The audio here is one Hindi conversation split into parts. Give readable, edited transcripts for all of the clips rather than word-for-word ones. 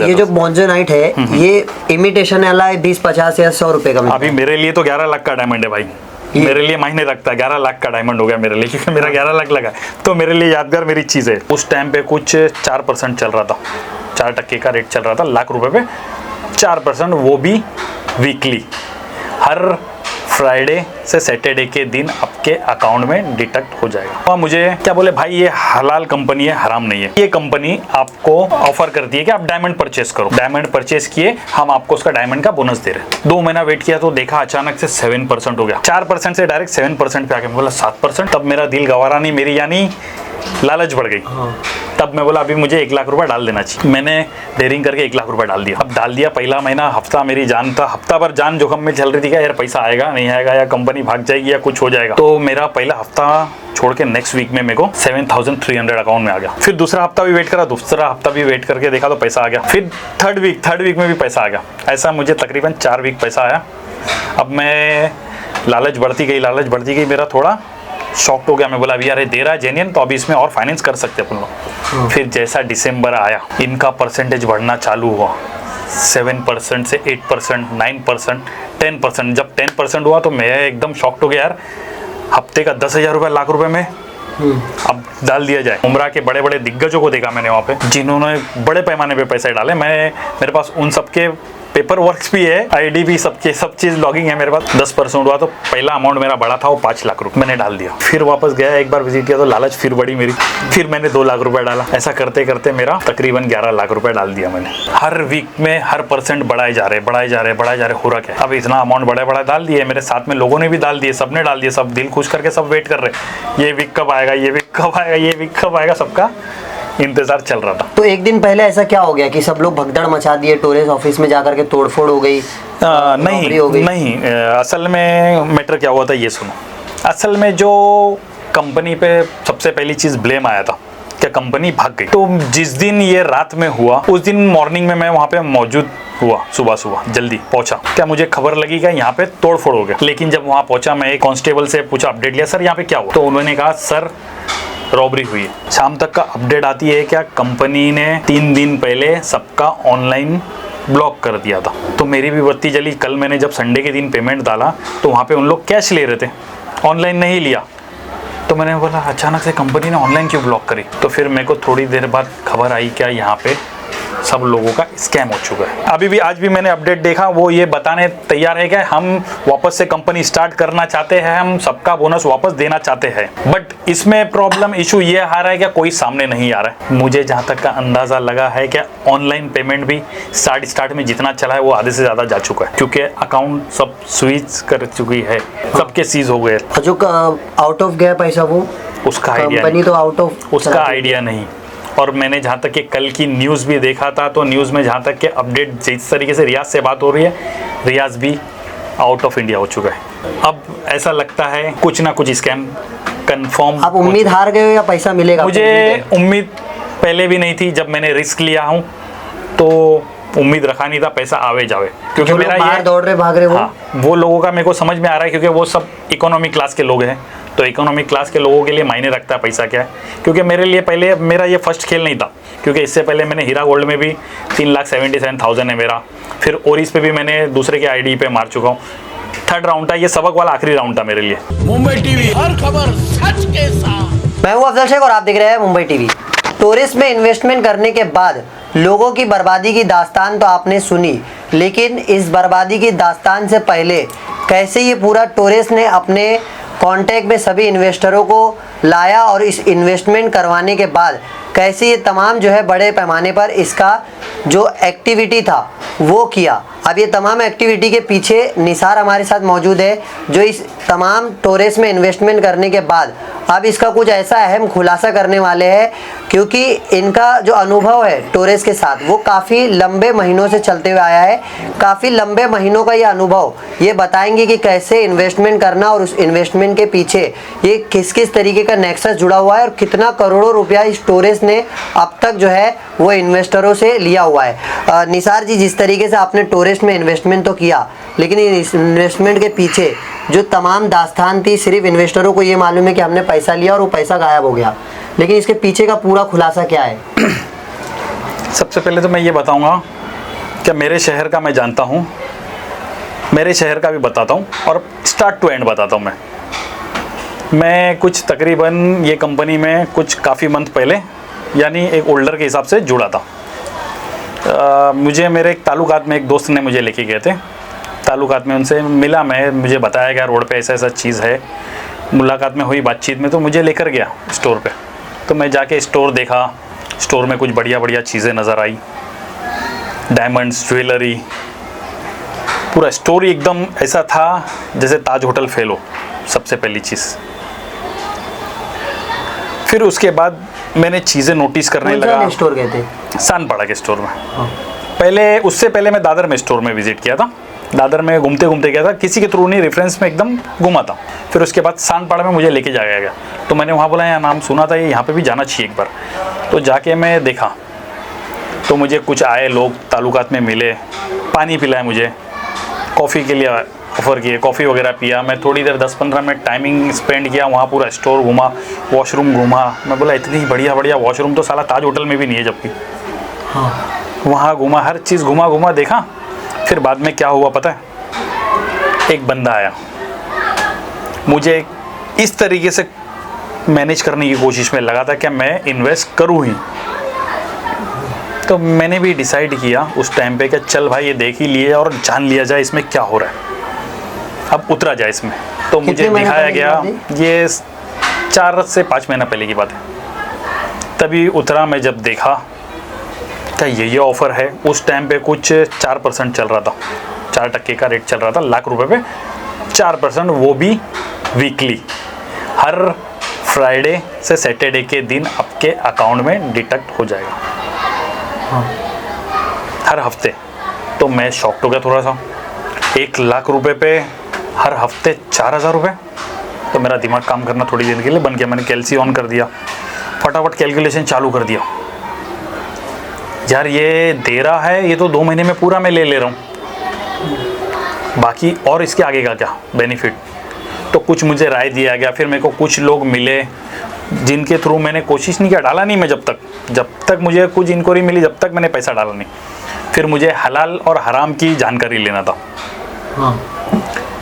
ये जो मोन्जोनाइट है ये इमिटेशन वाला है 20, 50 या 100 रुपए का मिलता है। अभी मेरे लिए तो 11 लाख का डायमंड है भाई, मेरे लिए मायने रखता है। 11 लाख का डायमंड हो गया मेरे लिए, क्योंकि मेरा 11 लाख लगा, तो मेरे लिए यादगार मेरी चीज़ है। उस टाइम पे कुछ 4% चल रहा था, 4% का रेट चल रहा था लाख रुपए पे, 4%, वो भी वीकली। हर फ्राइडे से सैटरडे के दिन आपके अकाउंट में डिडक्ट हो जाएगा। और मुझे क्या बोले भाई, ये हलाल कंपनी है, हराम नहीं है। ये कंपनी आपको ऑफर करती है कि आप डायमंड परचेस करो। डायमंड परचेस किए, हम आपको उसका डायमंड का बोनस दे रहे हैं। 2 महीना वेट किया तो देखा अचानक से 7% हो गया। 4% से डायरेक्ट 7% पे आके बोला 7%। तब मेरा दिल गवारा नहीं, मेरी यानी लालच बढ़ गई। तब मैं बोला अभी मुझे 1 लाख रुपए डाल देना चाहिए। मैंने डेयरिंग करके 1 लाख रुपए डाल दिया। अब डाल दिया, पहला महीना हफ्ता मेरी जान था, हफ्ता भर जान जोखम में चल रही थी, क्या यार पैसा आएगा नहीं आएगा, या कंपनी भाग जाएगी या कुछ हो जाएगा। तो मेरा पहला हफ्ता छोड़ के नेक्स्ट वीक में मेरे को 7,300 अकाउंट में आ गया। फिर दूसरा हफ्ता भी वेट करा, दूसरा हफ्ता भी वेट करके देखा तो पैसा आ गया। फिर थर्ड वीक में भी पैसा आ गया। ऐसा मुझे तकरीबन 4 वीक पैसा आया। अब मैं लालच बढ़ती गई, मेरा थोड़ा शॉक हो गया। मैं बोला अभी यार दे रहा है जेन्युइन, तो अभी इसमें और फाइनेंस कर सकते अपन लोग। फिर जैसा दिसंबर आया, इनका परसेंटेज बढ़ना चालू हुआ, 7% से 8%, 9%, 10%। जब 10% हुआ तो मैं एकदम शॉक्ड हो गया, यार हफ्ते का 10,000 रुपये लाख रुपए में अब डाल दिया जाए। उम्रा के बड़े बड़े दिग्गजों को देखा मैंने वहाँ पे, जिन्होंने बड़े पैमाने पे पैसे डाले। मेरे पास उन सबके पेपर वर्क्स भी है, आईडी भी, सब चीज लॉगिंग है मेरे पास। 10% हुआ तो पहला अमाउंट मेरा बड़ा था, वो 5 लाख रुपए मैंने डाल दिया। फिर वापस गया, एक बार विजिट किया तो लालच फिर बढ़ी मेरी, फिर मैंने 2 लाख रुपए डाला। ऐसा करते करते मेरा तकरीबन 11 लाख रुपए डाल दिया मैंने। हर वीक में हर परसेंट बढ़ाए जा रहे हो रहा है। अब इतना अमाउंट बड़ा डाल दिए, मेरे साथ में लोगों ने भी डाल दिए, सबने डाल दिए, सब दिल खुश करके सब वेट कर रहे, ये वीक कब आएगा, ये वीक कब आएगा, सबका इंतजार चल रहा था। तो एक दिन पहले ऐसा क्या हो गया कि सब लोग भगदड़ मचा दिए, टोरेस ऑफिस में जाकर के तोड़फोड़ हो गई? नहीं, असल में मैटर क्या हुआ था ये सुनो। असल में जो कंपनी पे सबसे पहली चीज ब्लेम आया था कि कंपनी भाग गई। तो जिस दिन ये रात में हुआ, उस दिन मॉर्निंग में मैं वहाँ पे मौजूद हुआ, सुबह जल्दी पहुंचा। क्या मुझे खबर लगी कि यहाँ पे तोड़फोड़ हो गया। लेकिन जब वहाँ पहुंचा, मैं एक कांस्टेबल से पूछा, अपडेट लिया, सर यहाँ पे क्या हुआ? तो उन्होंने कहा सर रॉबरी हुई है। शाम तक का अपडेट आती है क्या कंपनी ने 3 दिन पहले सबका ऑनलाइन ब्लॉक कर दिया था। तो मेरी भी बत्ती जली। कल मैंने जब संडे के दिन पेमेंट डाला तो वहाँ पे उन लोग कैश ले रहे थे, ऑनलाइन नहीं लिया। तो मैंने बोला अचानक से कंपनी ने ऑनलाइन क्यों ब्लॉक करी? तो फिर मेरे को थोड़ी देर बाद खबर आई क्या यहाँ पे सब लोगों का स्कैम हो चुका है। अभी भी आज भी मैंने अपडेट देखा, वो ये बताने तैयार है कि हम वापस से कंपनी स्टार्ट करना चाहते हैं, हम सबका बोनस वापस देना चाहते हैं। बट इसमें प्रॉब्लम इशू ये आ रहा है कि कोई सामने नहीं आ रहा है। मुझे जहाँ तक का अंदाजा लगा है कि ऑनलाइन पेमेंट भी स्टार्ट में जितना चला है वो आधे से ज्यादा जा चुका है, क्योंकि अकाउंट सब स्विच कर चुकी है, सबके सीज हो गए। जो आउट ऑफ गया पैसा वो उसका आइडिया कंपनी तो आउट ऑफ, उसका आइडिया नहीं। और मैंने जहाँ तक कि कल की न्यूज़ भी देखा था, तो न्यूज़ में जहाँ तक कि अपडेट जिस तरीके से रियाज से बात हो रही है, रियाज भी आउट ऑफ इंडिया हो चुका है। अब ऐसा लगता है कुछ ना कुछ स्कैम कंफर्म। आप उम्मीद हार गए हो या पैसा मिलेगा? मुझे उम्मीद पहले भी नहीं थी। जब मैंने रिस्क लिया हूँ तो उम्मीद रखा नहीं था पैसा आवे जावे, क्योंकि मेरा ये दौड़ रहे भाग रहे वो लोगों का मेरे को समझ में आ रहा है, क्योंकि वो सब इकोनॉमिक क्लास के लोग हैं। तो इकोनॉमिक क्लास के लोगों के लिए मायने रखता है पैसा क्या है। क्योंकि मेरे लिए पहले मेरा ये फर्स्ट खेल नहीं था, क्योंकि इससे पहले मैंने हीरा गोल्ड में भी 3,77,000 है मेरा। फिर ओरिस पे भी मैंने दूसरे के आईडी पे मार चुका हूँ। 3rd राउंड था, ये सबक वाला आखिरी राउंड था मेरे लिए। मुंबई टीवी, हर खबर सच के साथ। मैं हूँ अफजल शेख और आप देख रहे हैं मुंबई टीवी। टोरेस में इन्वेस्टमेंट करने के बाद लोगों की बर्बादी की दास्तान तो आपने सुनी, लेकिन इस बर्बादी की दास्तान से पहले कैसे ये पूरा टोरेस ने अपने कांटेक्ट में सभी इन्वेस्टरों को लाया और इस इन्वेस्टमेंट करवाने के बाद कैसे ये तमाम जो है बड़े पैमाने पर इसका जो एक्टिविटी था वो किया। अब ये तमाम एक्टिविटी के पीछे निसार हमारे साथ मौजूद है, जो इस तमाम टोरेस में इन्वेस्टमेंट करने के बाद अब इसका कुछ ऐसा अहम खुलासा करने वाले हैं, क्योंकि इनका जो अनुभव है टोरेस के साथ वो काफ़ी लंबे महीनों से चलते हुए आया है। काफ़ी लंबे महीनों का ये अनुभव ये बताएंगे कि कैसे इन्वेस्टमेंट करना और उस इन्वेस्टमेंट के पीछे ये किस किस तरीके का नेक्सस जुड़ा हुआ है और कितना करोड़ों रुपया इस टोरेस ने अब तक जो है वो इन्वेस्टरों से लिया हुआ है। निसार जी, जिस तरीके से आपने टोरेस में इन्वेस्टमेंट तो किया, लेकिन इस इन्वेस्टमेंट के पीछे जो तमाम दास्तान थी, सिर्फ इन्वेस्टरों को ये मालूम है कि हमने पैसा लिया और वो पैसा गायब हो गया, लेकिन इसके पीछे का पूरा खुलासा क्या है? सबसे पहले तो मैं ये बताऊंगा कि मेरे शहर का मैं जानता हूँ, मेरे शहर का भी बताता हूँ और स्टार्ट टू एंड बताता हूँ। मैं कुछ तकरीबन ये कंपनी में कुछ काफ़ी मंथ पहले यानी एक ओल्डर के हिसाब से जुड़ा था। मुझे मेरे एक ताल्लुकात में एक दोस्त ने मुझे लेके गए थे, ताल्लुकात में उनसे मिला मैं, मुझे बताया गया रोड पे ऐसा ऐसा चीज़ है, मुलाकात में हुई बातचीत में तो मुझे लेकर गया स्टोर पे। तो मैं जाके स्टोर देखा, स्टोर में कुछ बढ़िया बढ़िया चीज़ें नज़र आई, डायमंड्स, ज्वेलरी, पूरा स्टोर एकदम ऐसा था जैसे ताज होटल फेल हो, सबसे पहली चीज़। फिर उसके बाद मैंने चीज़ें नोटिस करने लगा। स्टोर गए थे? सानपाड़ा के स्टोर में। पहले उससे पहले मैं दादर में स्टोर में विजिट किया था, दादर में घूमते घूमते गया था, किसी के थ्रू नहीं, रेफरेंस में एकदम घूमा था। फिर उसके बाद सानपाड़ा में मुझे लेके जाया गया, तो मैंने वहाँ बोला यार नाम सुना था, ये यहाँ पे भी जाना चाहिए एक बार। तो जाके मैं देखा तो मुझे कुछ आए लोग ताल्लुकात में मिले, पानी पिलाया मुझे, कॉफ़ी के लिए ऑफ़र किए, कॉफ़ी वगैरह पिया। मैं थोड़ी देर 10-15 मिनट टाइमिंग स्पेंड किया वहाँ, पूरा स्टोर घूमा, वॉशरूम घूमा। मैं बोला इतनी बढ़िया बढ़िया वॉशरूम तो साला ताज होटल में भी नहीं है जबकि। हाँ। वहाँ घूमा, हर चीज़ घूमा देखा। फिर बाद में क्या हुआ पता है, एक बंदा आया, मुझे इस तरीके से मैनेज करने की कोशिश में लगा था कि मैं इन्वेस्ट करूँ ही। तो मैंने भी डिसाइड किया उस टाइम पे कि चल भाई ये देख ही लिए और जान लिया जाए इसमें क्या हो रहा है, अब उतरा जाए इसमें। तो मुझे दिखाया गया, ये 4 से 5 महीना पहले की बात है, तभी उतरा। मैं जब देखा क्या ये ऑफ़र है, उस टाइम पे कुछ 4% चल रहा था, 4% का रेट चल रहा था, लाख रुपए पे 4%, वो भी वीकली, हर फ्राइडे से सैटरडे के दिन आपके अकाउंट में डिडक्ट हो जाएगा। हाँ। हर हफ्ते। तो मैं शॉक्ड हो गया थोड़ा सा, 1 लाख रुपए पे हर हफ्ते 4,000 रुपये। तो मेरा दिमाग काम करना थोड़ी देर के लिए बन गया, मैंने कैलसी ऑन कर दिया, फटाफट कैलकुलेशन चालू कर दिया। यार ये दे रहा है, ये तो 2 महीने में पूरा मैं ले रहा हूँ, बाकी और इसके आगे का क्या बेनिफिट। तो कुछ मुझे राय दिया गया, फिर मेरे को कुछ लोग मिले जिनके थ्रू मैंने कोशिश नहीं किया, डाला नहीं मैं जब तक मुझे कुछ इंक्वायरी मिली, जब तक मैंने पैसा डाला नहीं। फिर मुझे हलाल और हराम की जानकारी लेना था। हाँ।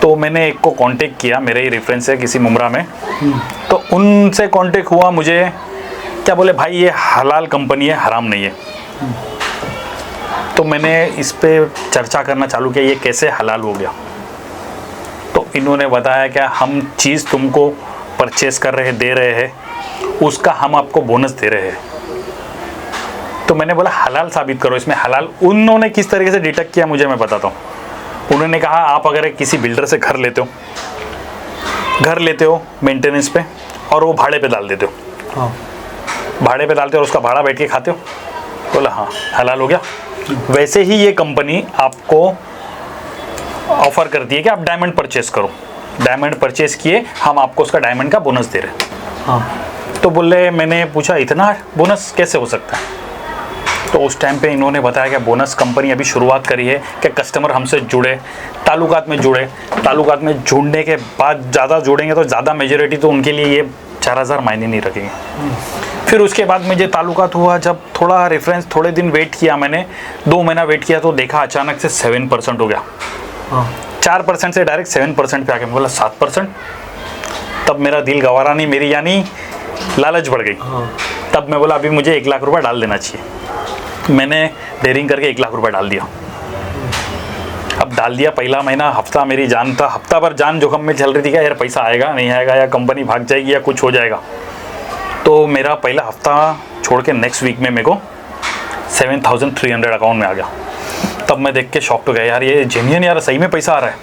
तो मैंने एक को कांटेक्ट किया, मेरे ही रेफरेंस है किसी मुमरा में, तो उनसे कांटेक्ट हुआ। मुझे क्या बोले भाई ये हलाल कंपनी है, हराम नहीं है। तो मैंने इस पे चर्चा करना चालू किया, ये कैसे हलाल हो गया। तो इन्होंने बताया कि हम चीज़ तुमको परचेस कर रहे दे रहे हैं, उसका हम आपको बोनस दे रहे हैं। तो मैंने बोला हलाल साबित करो इसमें हलाल। उन्होंने किस तरीके से डिटेक्ट किया मुझे मैं बताता हूँ। उन्होंने कहा आप अगर किसी बिल्डर से घर लेते हो मेंटेनेंस पे, और वो भाड़े पे डाल देते हो, हाँ। भाड़े पे डालते हो और उसका भाड़ा बैठ के खाते हो, बोला हाँ हलाल हो गया। वैसे ही ये कंपनी आपको ऑफर करती है कि आप डायमंड परचेस करो, डायमंड परचेस किए हम आपको उसका डायमंड का बोनस दे रहे हैं। हाँ। तो बोले, मैंने पूछा इतना बोनस कैसे हो सकता है। तो उस टाइम पे इन्होंने बताया कि बोनस कंपनी अभी शुरुआत करी है कि कस्टमर हमसे जुड़े, ताल्लुकात में जुड़े, ताल्लुकात में जुड़ने के बाद ज़्यादा जुड़ेंगे तो ज़्यादा मेजोरिटी, तो उनके लिए ये 4,000 मायने नहीं रखेंगे। फिर उसके बाद मुझे ताल्लुकात हुआ, जब थोड़ा रेफरेंस, थोड़े दिन वेट किया मैंने, 2 महीना वेट किया तो देखा अचानक से 7% हो गया। हाँ। 4% से डायरेक्ट 7% पे आके बोला 7%। तब मेरा दिल गवारा नहीं, मेरी यानी लालच बढ़ गई। हाँ। तब मैं बोला अभी मुझे 1 लाख रुपए डाल देना चाहिए। मैंने डेयरिंग करके 1 लाख रुपए डाल दिया। अब डाल दिया, पहला महीना हफ्ता मेरी जान था, हफ्ता भर जान जोखम में चल रही थी, क्या यार पैसा आएगा नहीं आएगा, या कंपनी भाग जाएगी या कुछ हो जाएगा। तो मेरा पहला हफ्ता छोड़ के नेक्स्ट वीक में मेरे को 7,300 अकाउंट में आ गया। तब मैं देख के शॉक्ड हो गया, यार ये जेन्युइन, यार सही में पैसा आ रहा है।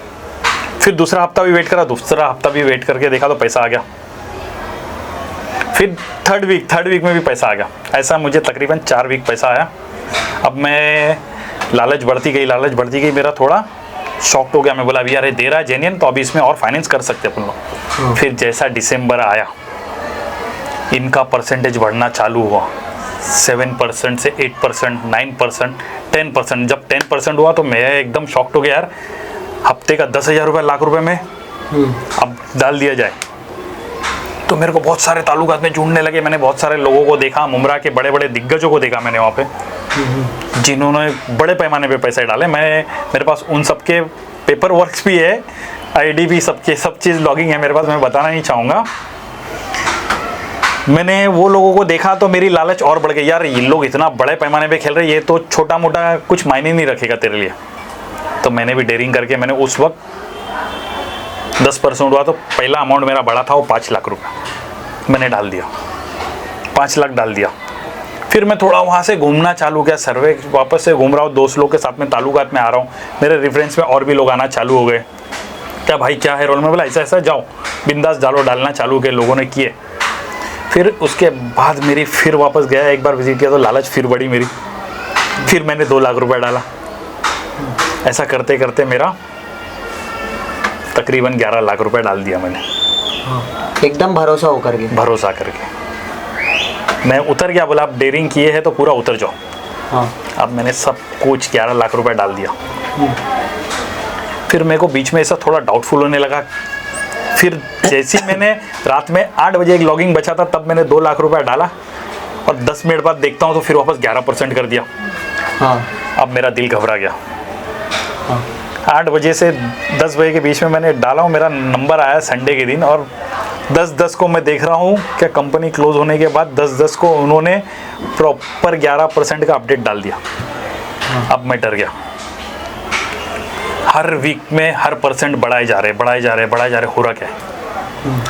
फिर दूसरा हफ्ता भी वेट करा, दूसरा हफ्ता भी वेट करके देखा तो पैसा आ गया। फिर थर्ड वीक में भी पैसा आ गया। ऐसा मुझे तकरीबन 4 वीक पैसा आया। अब मैं लालच बढ़ती गई, मेरा थोड़ा शॉक्ड हो गया। मैं बोला अभी यार दे रहा है जेन्युइन, तो अभी इसमें और फाइनेंस कर सकते अपन लोग। फिर जैसा दिसंबर आया, इनका परसेंटेज बढ़ना चालू हुआ, 7% से 8%, 9%, 10%। जब 10% हुआ तो मैं एकदम शॉक्ड हो गया, यार हफ्ते का 10,000 रुपये, लाख रुपए में अब डाल दिया जाए। तो मेरे को बहुत सारे ताल्लुकात में जुड़ने लगे, मैंने बहुत सारे लोगों को देखा, मुमरा के बड़े बड़े दिग्गजों को देखा मैंने वहाँ पे। जिन्होंने बड़े पैमाने पे पैसे डाले, मेरे पास उन सबके पेपर वर्क्स भी है, आईडी भी, सबके सब चीज़ लॉगिंग है मेरे पास, मैं बताना नहीं चाहूँगा। मैंने वो लोगों को देखा तो मेरी लालच और बढ़ गई, यार ये लोग इतना बड़े पैमाने पे खेल रहे हैं, ये तो छोटा मोटा कुछ मायने नहीं रखेगा तेरे लिए। तो मैंने भी डेयरिंग करके मैंने उस वक्त 10% हुआ तो पहला अमाउंट मेरा बड़ा था, वो 5 लाख रुपए मैंने डाल दिया, 5 लाख डाल दिया। फिर मैं थोड़ा वहाँ से घूमना चालू किया, सर्वे वापस से घूम रहा हूँ, दोस्त लोग के साथ में ताल्लुकात में आ रहा हूँ, मेरे रेफरेंस में और भी लोग आना चालू हो गए। क्या भाई क्या है रोल में, बोला ऐसा ऐसा, जाओ बिंदास डालो, डालना चालू किए लोगों ने किए। फिर उसके बाद मेरी फिर वापस गया, एक बार विजिट किया तो लालच फिर बढ़ी मेरी, फिर मैंने 2 लाख रुपए डाला। ऐसा करते करते मेरा तकरीबन 11 लाख रुपए डाल दिया मैंने, एकदम भरोसा होकर के। भरोसा करके मैं उतर गया, बोला आप डेयरिंग किए हैं तो पूरा उतर जाओ। हाँ। अब मैंने सब कुछ 11 लाख रुपए डाल दिया। फिर मेरे को बीच में ऐसा थोड़ा डाउटफुल होने लगा। फिर जैसे ही मैंने रात में 8 बजे एक लॉगिंग बचा था, तब मैंने 2 लाख रुपए डाला और 10 मिनट बाद देखता हूँ तो फिर वापस 11% कर दिया। हाँ। अब मेरा दिल घबरा गया। हाँ। 8 बजे से 10 बजे के बीच में मैंने डाला हूँ, मेरा नंबर आया संडे के दिन, और 10-10 को मैं देख रहा हूँ क्या कंपनी क्लोज होने के बाद 10-10 को उन्होंने प्रॉपर 11% का अपडेट डाल दिया। अब मैं डर गया। हर वीक में हर परसेंट बढ़ाए जा रहे, हो रहा क्या है।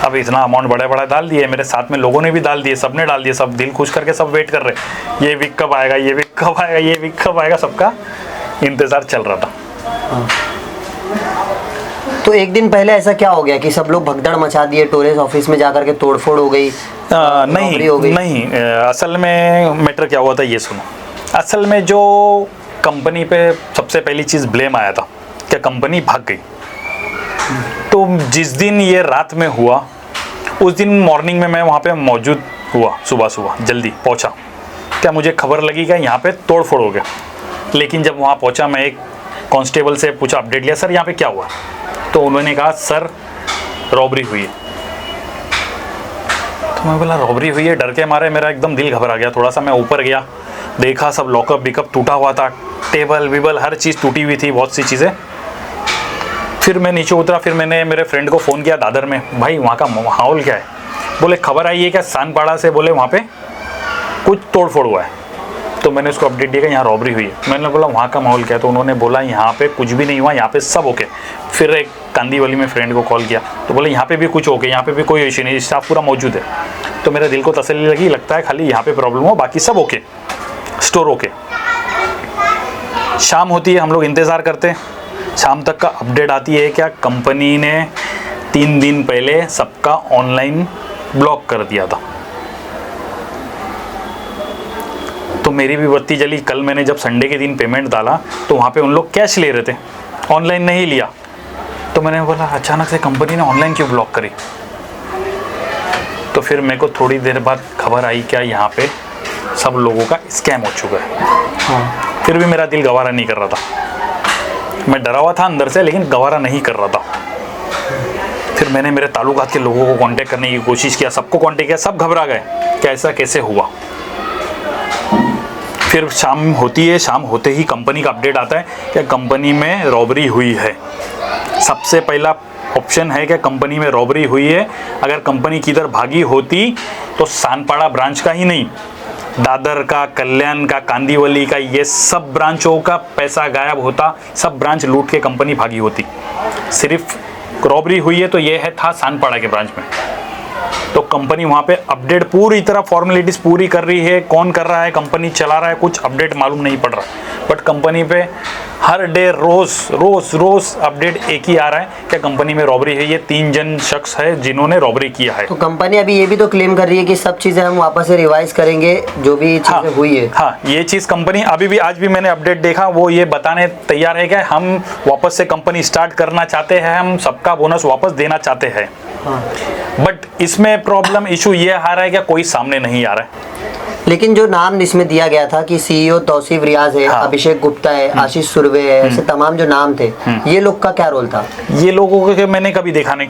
अब इतना अमाउंट बड़ा डाल दिए, मेरे साथ में लोगों ने भी डाल दिए, सबने डाल दिए, सब दिल खुश करके सब वेट कर रहे, ये वीक कब आएगा, ये वीक कब आएगा, ये वीक कब आएगा, सबका इंतज़ार चल रहा था। तो एक दिन पहले ऐसा क्या हो गया कि सब लोग भगदड़ मचा दिए, टोरेस ऑफिस में जाकर के तोड़फोड़ हो गई? नहीं, असल में मैटर क्या हुआ था ये सुनो। असल में जो कंपनी पे सबसे पहली चीज़ ब्लेम आया था क्या कंपनी भाग गई। तो जिस दिन ये रात में हुआ उस दिन मॉर्निंग में मैं वहाँ पे मौजूद हुआ, सुबह जल्दी पहुँचा। क्या मुझे खबर लगी क्या यहाँ पे तोड़फोड़ हो गया। लेकिन जब वहाँ पहुँचा मैं एक कांस्टेबल से पूछा, अपडेट लिया, सर यहाँ पे क्या हुआ। तो उन्होंने कहा सर रॉबरी हुई है। तो मैं बोला रॉबरी हुई है, डर के मारे मेरा एकदम दिल घबरा गया थोड़ा सा। मैं ऊपर गया, देखा सब लॉकअप बिकअप टूटा हुआ था, टेबल विबल हर चीज़ टूटी हुई थी, बहुत सी चीज़ें। फिर मैं नीचे उतरा, फिर मैंने मेरे फ्रेंड को फ़ोन किया दादर में, भाई वहाँ का माहौल क्या है। बोले खबर आई है क्या सानपाड़ा से, बोले वहाँ पे कुछ तोड़फोड़ हुआ है। तो मैंने उसको अपडेट दिया कि यहाँ रॉबरी हुई है। मैंने बोला वहाँ का माहौल क्या है, तो उन्होंने बोला यहाँ पे कुछ भी नहीं हुआ, यहाँ पे सब ओके। फिर एक कांदीवली में फ्रेंड को कॉल किया तो बोले यहाँ पे भी कुछ ओके, यहाँ पे भी कोई इशू नहीं, स्टाफ पूरा मौजूद है। तो मेरे दिल को तसल्ली लगी, लगता है खाली यहाँ पे प्रॉब्लम हो, बाकी सब ओके, स्टोर ओके। शाम होती है, हम लोग इंतज़ार करते हैं, शाम तक का अपडेट आती है क्या कंपनी ने 3 दिन पहले सबका ऑनलाइन ब्लॉक कर दिया था। तो मेरी भी बत्ती जली। कल मैंने जब संडे के दिन पेमेंट डाला तो वहाँ पे उन लोग कैश ले रहे थे, ऑनलाइन नहीं लिया। तो मैंने बोला अचानक से कंपनी ने ऑनलाइन क्यों ब्लॉक करी। तो फिर मेरे को थोड़ी देर बाद खबर आई क्या यहाँ पे सब लोगों का स्कैम हो चुका है। हाँ। फिर भी मेरा दिल गवारा नहीं कर रहा था, मैं डरा हुआ था अंदर से, लेकिन गवारा नहीं कर रहा था। फिर मैंने मेरे ताल्लुकात के लोगों को कांटेक्ट करने की कोशिश किया, सबको कांटेक्ट किया, सब घबरा गए कि ऐसा कैसे हुआ। फिर शाम होती है, शाम होते ही कंपनी का अपडेट आता है कि कंपनी में रॉबरी हुई है। सबसे पहला ऑप्शन है कि कंपनी में रॉबरी हुई है। अगर कंपनी किधर भागी होती तो सानपाड़ा ब्रांच का ही नहीं, दादर का, कल्याण का, कांदीवली का, ये सब ब्रांचों का पैसा गायब होता, सब ब्रांच लूट के कंपनी भागी होती। सिर्फ रॉबरी हुई है तो ये है था सानपाड़ा के ब्रांच में। तो कंपनी वहाँ पे अपडेट पूरी तरह फॉर्मेलिटीज़ पूरी कर रही है, कौन कर रहा है, कंपनी चला रहा है, कुछ अपडेट मालूम नहीं पड़ रहा। बट कंपनी पे हर डे रोज़ अपडेट एक ही आ रहा है कि कंपनी में रॉबरी है, ये 3 जन शख्स है जिन्होंने रॉबरी किया है। तो कंपनी अभी ये भी तो क्लेम कर रही है कि सब चीज़ें हम वापस से रिवाइज करेंगे, जो भी चीज़ें हुई है। हाँ, ये चीज़ कंपनी अभी भी, आज भी मैंने अपडेट देखा, वो ये बताने तैयार है कि हम वापस से कंपनी स्टार्ट करना चाहते हैं, हम सबका बोनस वापस देना चाहते हैं। हाँ। बट इसमें प्रॉब्लम इशू ये आ रहा है कि कोई सामने नहीं आ रहा है। लेकिन जो नाम इसमें दिया गया था कि सीईओ तौसीफ रियाज है, हाँ। अभिषेक गुप्ता है, आशीष सुरवे है, ऐसे तमाम जो नाम थे, ये लोग का क्या रोल था? ये लोगों को मैंने कभी देखा नहीं,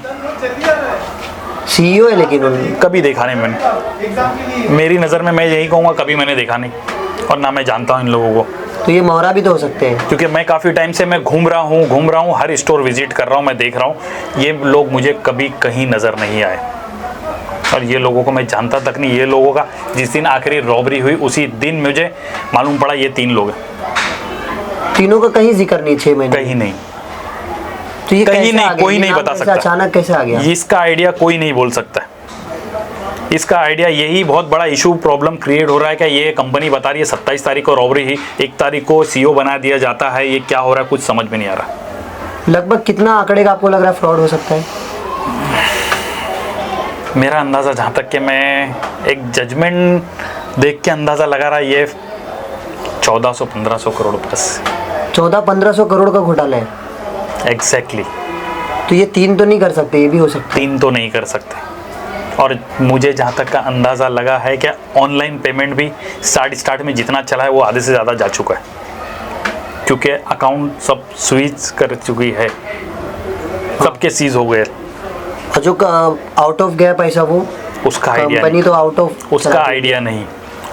सीईओ है लेकिन उन कभी देखा नहीं मैंने, मेरी नज़र में मैं यही कहूँगा कभी मैंने देखा नहीं। और ना मैं जानता हूँ इन लोगों को, तो ये मोहरा भी तो हो सकते हैं। क्योंकि मैं काफ़ी टाइम से मैं घूम रहा हूँ, हर स्टोर विजिट कर रहा हूँ, मैं देख रहा हूँ, ये लोग मुझे कभी कहीं नज़र नहीं आए। और ये लोगों को मैं जानता तक नहीं। ये लोगों का जिस दिन आखिरी रॉबरी हुई उसी दिन मुझे मालूम पड़ा ये 3 लोग हैं। तीनों का कहीं जिक्र नहीं 6 महीने। कहीं नहीं, तो ये कहीं कैसे नहीं, आ गया? कोई ये नहीं नाम बता कैसे सकता। अचानक कैसे आ गया? इसका आइडिया कोई नहीं बोल सकता। इसका आइडिया यही बहुत बड़ा इशू प्रॉब्लम क्रिएट हो रहा है कि ये कंपनी बता रही है 27 तारीख को रॉबरी ही, 1 तारीख को सीओ बना दिया जाता है। ये क्या हो रहा है कुछ समझ में नहीं आ रहा। लगभग कितना आंकड़े का आपको लग रहा है फ्रॉड हो सकता है? मेरा अंदाज़ा जहाँ तक कि मैं एक जजमेंट देख के अंदाज़ा लगा रहा है ये 1400-1500 करोड़ प्लस। 1400-1500 करोड़ का घोटाला है। एग्जैक्टली। तो ये 3 तो नहीं कर सकते, ये भी हो सकता 3 तो नहीं कर सकते। और मुझे जहाँ तक का अंदाज़ा लगा है कि ऑनलाइन पेमेंट भी स्टार्ट में जितना चला है वो आधे से ज़्यादा जा चुका है, क्योंकि अकाउंट सब स्विच कर चुकी है, सबके सीज हो गए। और जो आउट ऑफ गया पैसा वो उसका आइडिया कंपनी तो आउट ऑफ उसका आइडिया नहीं।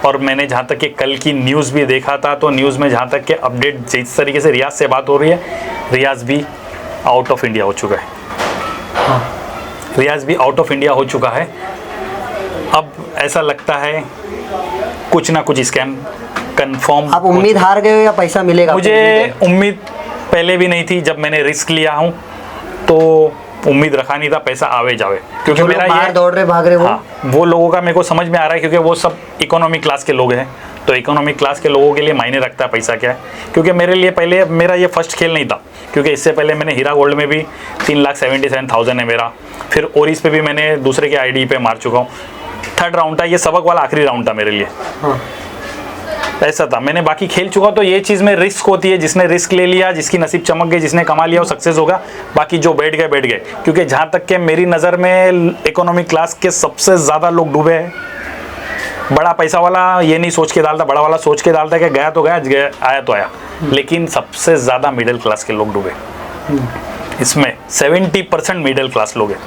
और मैंने जहाँ तक कि कल की न्यूज़ भी देखा था, तो न्यूज़ में जहाँ तक कि अपडेट जिस तरीके से रियाज से बात हो रही है, रियाज भी आउट ऑफ इंडिया हो चुका है। रियाज भी आउट ऑफ इंडिया हो चुका है। अब ऐसा लगता है कुछ ना कुछ स्कैम कंफर्म। आप उम्मीद हार गए हो या पैसा मिलेगा? मुझे उम्मीद पहले भी नहीं थी। जब मैंने रिस्क लिया हूँ तो उम्मीद रखा नहीं था पैसा आवे जावे, क्योंकि मेरा ये दौड़ रहे भाग रहे वो वो लोगों का मेरे को समझ में आ रहा है, क्योंकि वो सब इकोनॉमिक क्लास के लोग हैं। तो इकोनॉमिक क्लास के लोगों के लिए मायने रखता है पैसा क्या है। क्योंकि मेरे लिए पहले मेरा ये फर्स्ट खेल नहीं था, क्योंकि इससे पहले मैंने हीरा गोल्ड में भी 3,77,000 है मेरा। फिर ओरिस पे भी मैंने दूसरे के आईडी पे मार चुका हूँ। 3rd राउंड था, ये सबक वाला आखिरी राउंड था मेरे लिए। ऐसा था, मैंने बाकी खेल चुका। तो ये चीज़ में रिस्क होती है, जिसने रिस्क ले लिया, जिसकी नसीब चमक गई, जिसने कमा लिया वो सक्सेस होगा। बाकी जो बैठ गए। क्योंकि जहाँ तक कि मेरी नज़र में इकोनॉमिक क्लास के सबसे ज़्यादा लोग डूबे हैं। बड़ा पैसा वाला ये नहीं सोच के डालता, बड़ा वाला सोच के डालता है कि गया तो गया, आया तो आया। लेकिन सबसे ज़्यादा मिडिल क्लास के लोग डूबे। इसमें 70% मिडिल क्लास लोग हैं।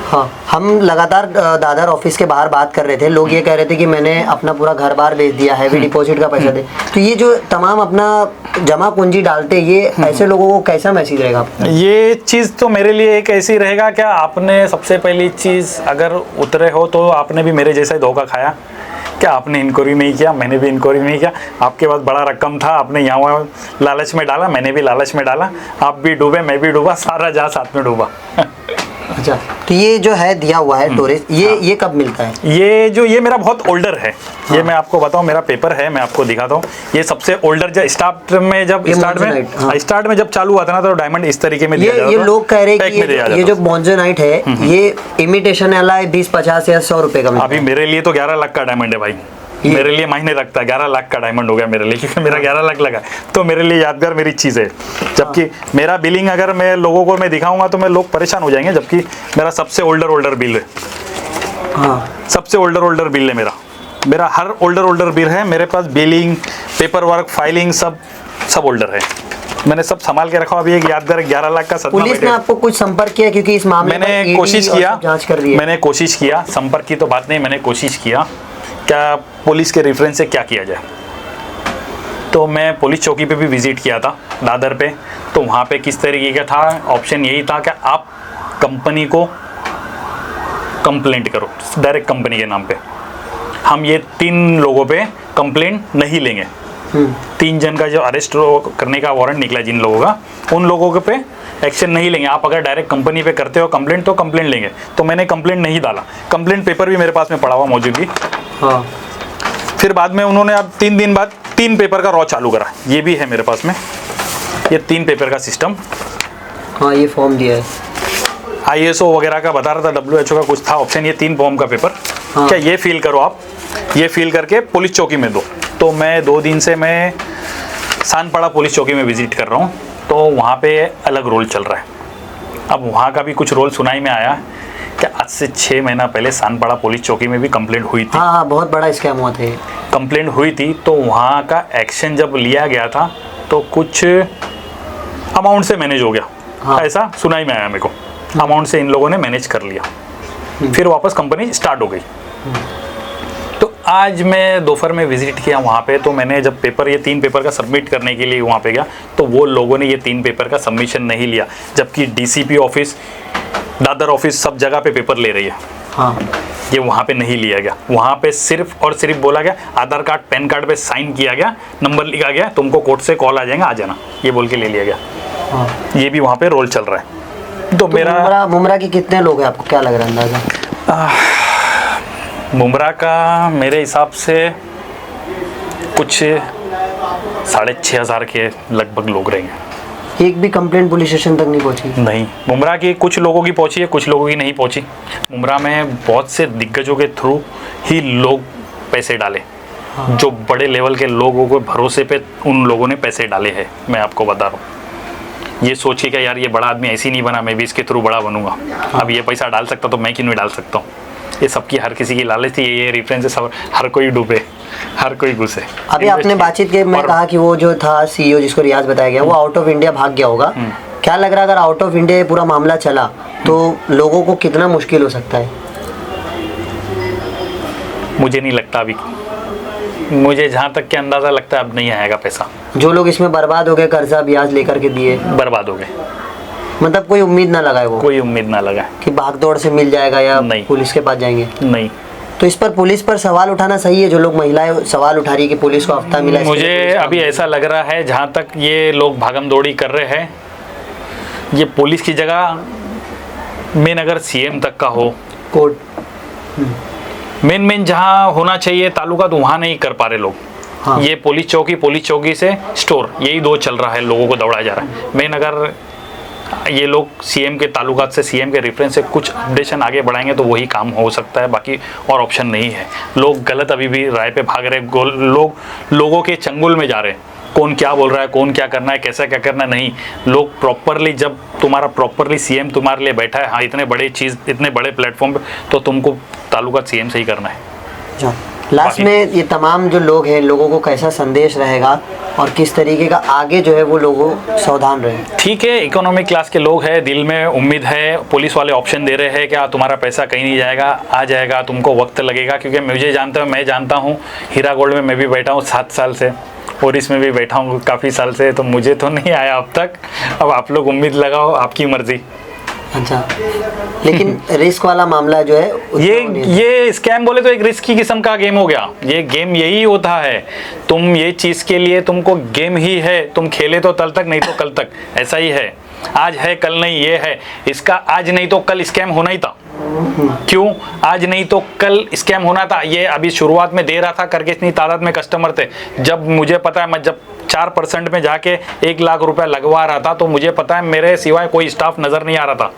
हाँ, हम लगातार दादर ऑफिस के बाहर बात कर रहे थे। लोग ये कह रहे थे कि मैंने अपना पूरा घर बार बेच दिया, हैवी डिपॉजिट का पैसा दे। तो ये जो तमाम अपना जमा पूंजी डालते, ये ऐसे लोगों को कैसा मैसेज रहेगा? ये चीज़ तो मेरे लिए एक ऐसी रहेगा क्या, आपने सबसे पहली चीज़ अगर उतरे हो तो आपने भी मेरे जैसा ही धोखा खाया। क्या आपने इंक्वायरी नहीं किया? मैंने भी इंक्वायरी नहीं किया। आपके पास बड़ा रकम था, आपने यहाँ वहाँ लालच में डाला, मैंने भी लालच में डाला। आप भी डूबे, मैं भी डूबा, सारा जहाँ साथ में डूबा। अच्छा, तो ये जो है दिया हुआ है टोरिस्ट, ये कब मिलता है? ये मेरा बहुत ओल्डर है। ये मैं आपको बताऊं, मेरा पेपर है, मैं आपको दिखाता हूँ। ये सबसे ओल्डर स्टार्ट में जब चालू हुआ था ना, तो डायमंड इस तरीके में दिया जाता था। ये लोग कह रहे हैं कि ये जो मोन्जोनाइट है ये इमिटेशन वाला है, 20, 50 या 100 रुपए का मिलता है। अभी मेरे लिए तो 11 लाख का डायमंड है भाई। मेरे लिए मायने रखता है। 11 लाख का डायमंड हो गया मेरे लिए, क्योंकि मेरा 11 लाख लगा। तो मेरे लिए यादगार मेरी चीज़ है। जबकि मेरा बिलिंग अगर मैं लोगों को मैं दिखाऊंगा तो मैं लोग परेशान हो जाएंगे। जबकि मेरा सबसे ओल्डर बिल है। सबसे ओल्डर बिल है मेरा हर ओल्डर बिल है मेरे पास। बिलिंग, पेपर वर्क, फाइलिंग सब ओल्डर है। मैंने सब संभाल के रखा। अभी एक यादगार 11 लाख का सदमा। पुलिस ने आपको कुछ संपर्क किया? क्योंकि इस मामले में मैंने कोशिश किया, जांच कर रही है। मैंने कोशिश किया, संपर्क की तो बात नहीं, मैंने कोशिश किया क्या पुलिस के रेफरेंस से क्या किया जाए। तो मैं पुलिस चौकी पे भी विजिट किया था दादर पे। तो वहाँ पे किस तरीके का था, ऑप्शन यही था कि आप कंपनी को कंप्लेंट करो डायरेक्ट कंपनी के नाम पे। हम ये 3 लोगों पे कंप्लेंट नहीं लेंगे। 3 जन का जो अरेस्ट करने का वारंट निकला जिन लोगों का, उन लोगों के पे एक्शन नहीं लेंगे। आप अगर डायरेक्ट कंपनी पे करते हो कंप्लेंट तो कंप्लेंट लेंगे। तो मैंने कंप्लेंट नहीं डाला। कंप्लेंट पेपर भी मेरे पास में पड़ा हुआ मौजूद ही। हाँ। फिर बाद में उन्होंने अब 3 दिन बाद 3 पेपर का रॉ चालू करा। ये भी है मेरे पास में, ये 3 पेपर का सिस्टम। हाँ, ये फॉर्म दिया है। ISO वगैरह का बता रहा था, WHO का कुछ था ऑप्शन। ये 3 फॉर्म का पेपर। हाँ। क्या ये फिल करो आप, ये फिल करके पुलिस चौकी में दो। तो मैं 2 दिन से मैं सानपाड़ा पुलिस चौकी में विजिट कर रहा हूँ। तो वहाँ पे अलग रोल चल रहा है। अब वहाँ का भी कुछ रोल सुनाई में आया कि आज से 6 महीना पहले सानपाड़ा पुलिस चौकी में भी कंप्लेंट हुई थी। हाँ, बहुत बड़ा स्कैम हुआ था। कंप्लेंट हुई थी तो वहाँ का एक्शन जब लिया गया था तो कुछ अमाउंट से मैनेज हो गया। हाँ। ऐसा सुनाई में आया मेरे को। अमाउंट से इन लोगों ने मैनेज कर लिया। फिर वापस कंपनी स्टार्ट हो गई। तो आज मैं दोपहर में विजिट किया वहाँ पे, तो मैंने जब पेपर ये 3 पेपर का सबमिट करने के लिए वहाँ पे गया, तो वो लोगों ने ये 3 पेपर का सबमिशन नहीं लिया, जबकि डीसीपी ऑफिस, दादर ऑफिस सब जगह पे पेपर ले रही है। हाँ, ये वहाँ पे नहीं लिया गया। वहाँ पे सिर्फ और सिर्फ बोला गया आधार कार्ड पैन कार्ड पे साइन किया गया, नंबर लिखा गया, तुमको कोर्ट से कॉल आ जाएगा, आ जाना, ये बोल के ले लिया गया। हाँ। ये भी वहाँ पे रोल चल रहा है। तो मेरा मुमरा के कितने लोग हैं, आपको क्या लग रहा है अंदाजा? मुमरा का मेरे हिसाब से कुछ 6,500 के लगभग लोग रहेंगे। एक भी कंप्लेंट पुलिस स्टेशन तक नहीं पहुंची? नहीं, मुमरा की कुछ लोगों की पहुंची है, कुछ लोगों की नहीं पहुंची। मुमरा में बहुत से दिग्गजों के थ्रू ही लोग पैसे डाले। हाँ। जो बड़े लेवल के लोगों को भरोसे पे उन लोगों ने पैसे डाले हैं। मैं आपको बता रहा हूँ, ये सोचिए कि यार ये बड़ा आदमी ऐसे ही नहीं बना, मैं भी इसके थ्रू बड़ा बनूंगा। अब ये पैसा डाल सकता तो मैं क्यों नहीं डाल सकता हूँ। ये सबकी हर किसी की लालच थी, ये रेफरेंस है, हर कोई डूबे, हर कोई घुसे। अभी आपने बातचीत के में कहा कि वो जो था सीईओ जिसको रियाज बताया गया, वो आउट ऑफ इंडिया भाग गया होगा। क्या लग रहा है अगर आउट ऑफ इंडिया ये पूरा मामला चला तो लोगों को कितना मुश्किल हो सकता है? मुझे नहीं लगता अभी, मुझे जहाँ तक के अंदाज़ा लगता है अब नहीं आएगा पैसा। जो लोग इसमें बर्बाद हो गए, कर्जा ब्याज लेकर के दिए, बर्बाद हो गए, मतलब कोई उम्मीद ना लगाए वो, कोई उम्मीद ना लगा। कि भागदौड़ से मिल जाएगा या नहीं। पुलिस के पास जाएंगे? नहीं, तो इस पर पुलिस पर सवाल उठाना सही है? जो लोग महिलाएं सवाल उठा रही है कि पुलिस को हफ्ता मिला, इसके लिए मुझे पुलिस अभी ऐसा लग रहा है जहाँ तक ये लोग भागम दौड़ी कर रहे हैं, ये पुलिस की जगह मेन अगर सीएम तक का हो, कोर्ट, मेन जहाँ होना चाहिए तालुका, तो वहाँ नहीं कर पा रहे लोग। हाँ। ये पुलिस चौकी से स्टोर, यही 2 चल रहा है, लोगों को दौड़ाया जा रहा है। मेन अगर ये लोग सीएम के ताल्लुकात से, सीएम के रेफरेंस से कुछ अपडेशन आगे बढ़ाएंगे तो वही काम हो सकता है, बाकी और ऑप्शन नहीं है। लोग गलत अभी भी राय पे भाग रहे, लोगों के चंगुल में जा रहे हैं, कौन क्या बोल रहा है, कौन क्या करना है, कैसा क्या करना है। नहीं, लोग प्रॉपरली, जब तुम्हारा प्रॉपरली सीएम तुम्हारे लिए बैठा है, हाँ इतने बड़े चीज़, इतने बड़े प्लेटफॉर्म पे, तो तुमको ताल्लुकात सीएम से ही करना है। लास्ट में ये तमाम जो लोग हैं, लोगों को कैसा संदेश रहेगा और किस तरीके का आगे जो है वो लोगों सावधान रहे? ठीक है, इकोनॉमिक क्लास के लोग हैं, दिल में उम्मीद है, पुलिस वाले ऑप्शन दे रहे हैं कि तुम्हारा पैसा कहीं नहीं जाएगा, आ जाएगा, तुमको वक्त लगेगा। क्योंकि मुझे जानते हो, मैं जानता हूँ, हीरा गोल्ड में मैं भी बैठा हूँ 7 साल से, और इसमें भी बैठा हूँ काफ़ी साल से, तो मुझे तो नहीं आया अब तक। अब आप लोग उम्मीद लगाओ, आपकी मर्जी। अच्छा, लेकिन रिस्क वाला मामला जो है, ये स्कैम बोले तो एक रिस्क की किस्म का गेम हो गया। ये गेम यही होता है, तुम ये चीज़ के लिए तुमको गेम ही है, तुम खेले तो तल तक, नहीं तो कल तक, ऐसा ही है। आज है कल नहीं, ये है इसका, आज नहीं तो कल स्कैम होना ही था। क्यों आज नहीं तो कल स्कैम होना था? ये अभी शुरुआत में दे रहा था करके, इतनी तादाद में कस्टमर थे। जब मुझे पता है, मैं जब 4% में जाके 1 लाख रुपया लगवा रहा था, तो मुझे पता है मेरे सिवाय कोई स्टाफ नजर नहीं आ रहा था।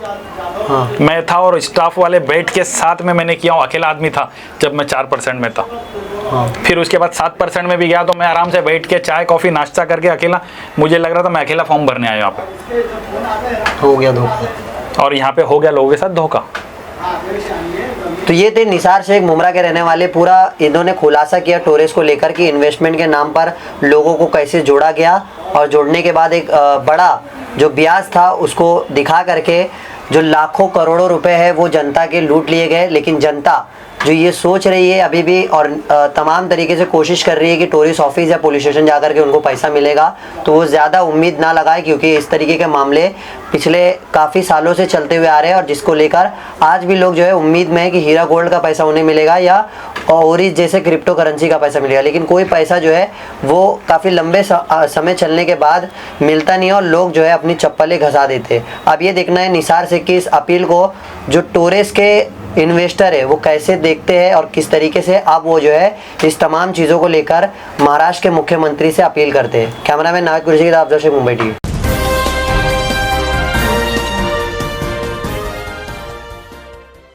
हाँ। मैं था और स्टाफ वाले बैठ के साथ में मैंने किया, अकेला आदमी था जब मैं 4% में था। हाँ। फिर उसके बाद 7% में भी गया, तो मैं आराम से बैठ के चाय कॉफी नाश्ता करके अकेला, मुझे लग रहा था मैं अकेला फॉर्म भरने आया। यहाँ पे हो गया धोखा, और यहाँ पे हो गया लोगों के साथ धोखा। तो ये थे निसार शेख, मुमरा के रहने वाले। पूरा इन्होंने खुलासा किया टोरेस को लेकर कि इन्वेस्टमेंट के नाम पर लोगों को कैसे जोड़ा गया, और जोड़ने के बाद एक बड़ा जो ब्याज था उसको दिखा करके जो लाखों करोड़ों रुपए है वो जनता के लूट लिए गए। लेकिन जनता जो ये सोच रही है अभी भी, और तमाम तरीके से कोशिश कर रही है कि टूरिस्ट ऑफिस या पुलिस स्टेशन जाकर के उनको पैसा मिलेगा, तो वो ज़्यादा उम्मीद ना लगाए, क्योंकि इस तरीके के मामले पिछले काफ़ी सालों से चलते हुए आ रहे हैं, और जिसको लेकर आज भी लोग जो है उम्मीद में है कि हीरा गोल्ड का पैसा उन्हें मिलेगा या ओरिस जैसे क्रिप्टो करेंसी का पैसा मिलेगा। लेकिन कोई पैसा जो है वो काफ़ी लंबे समय चलने के बाद मिलता नहीं है, और लोग जो है अपनी चप्पलें घसा देते हैं। अब ये देखना है निसार शेख की इस अपील को जो टोरेस के इन्वेस्टर है वो कैसे देखते हैं, और किस तरीके से अब वो जो है इस तमाम चीज़ों को लेकर महाराष्ट्र के मुख्यमंत्री से अपील करते हैं। कैमरामैन नाविद कुरैशी के साथ अफजल शेख, मुंबई टीवी।